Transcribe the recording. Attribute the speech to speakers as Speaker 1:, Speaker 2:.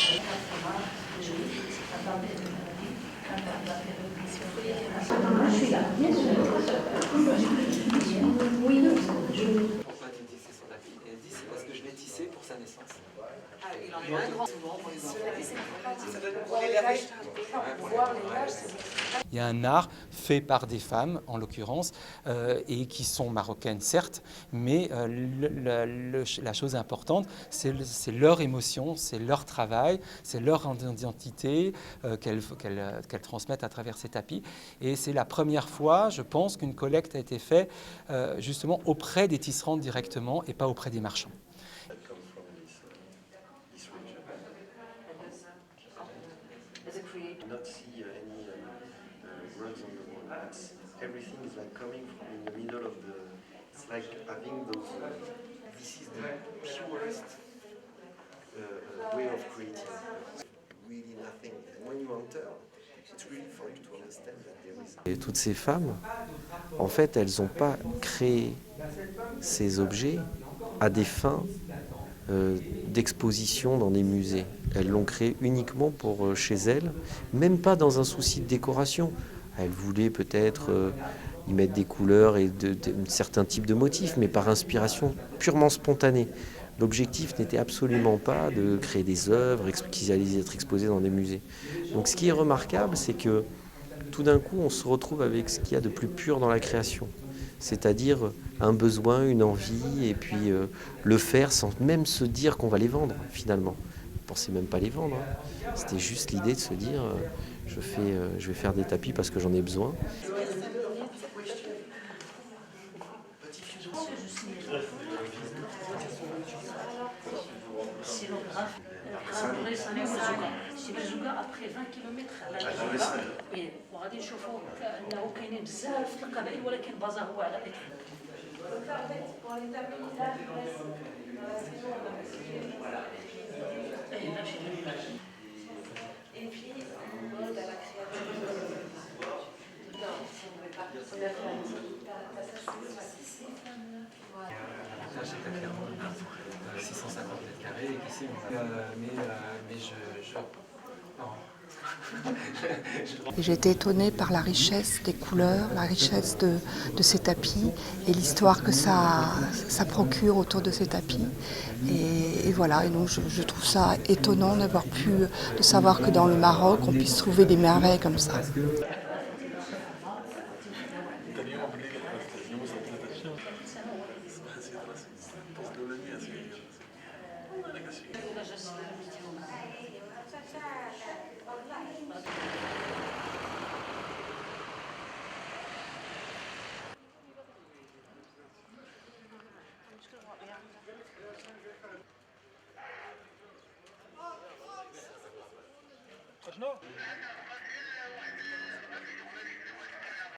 Speaker 1: Pourquoi tu tisses son tapis? Et elle dit c'est parce que je l'ai tissé pour sa naissance. Ah, il en est un grand souvent pour les enfants. Ça donne voir les images. Il y a un art fait par des femmes, en l'occurrence, et qui sont marocaines, certes, mais la chose importante, c'est leur émotion, c'est leur travail, c'est leur identité qu'elles transmettent à travers ces tapis. Et c'est la première fois, je pense, qu'une collecte a été faite justement auprès des tisserands directement et pas auprès des marchands.
Speaker 2: Not see any rugs on the wall. Everything is like coming from in the middle of the. It's like having those. This is the purest way of creating. Really nothing. And when you enter, it's really for you to understand that there is. Et toutes ces femmes, en fait, elles n'ont pas créé ces objets à des fins d'exposition dans des musées. Elles l'ont créé uniquement pour chez elles, même pas dans un souci de décoration. Elles voulaient peut-être y mettre des couleurs et certains types de motifs, mais par inspiration purement spontanée. L'objectif n'était absolument pas de créer des œuvres qui allaient être exposées dans des musées. Donc ce qui est remarquable, c'est que tout d'un coup, on se retrouve avec ce qu'il y a de plus pur dans la création. C'est-à-dire un besoin, une envie, et puis le faire sans même se dire qu'on va les vendre, finalement. On ne pensait même pas les vendre. Hein. C'était juste l'idée de se dire je vais faire des tapis parce que j'en ai besoin.
Speaker 3: après 20 كيلومتر وغادي نشوفوا انه كاينين بزاف د القبائل ولكن بازا هو على
Speaker 1: Là, j'ai clairement 650 mètres carrés, et ici, mais je
Speaker 4: J'ai été étonnée par la richesse des couleurs, la richesse de ces tapis et l'histoire que ça procure autour de ces tapis. Et voilà, et donc je trouve ça étonnant de savoir que dans le Maroc, on puisse trouver des merveilles comme ça.
Speaker 5: شنو؟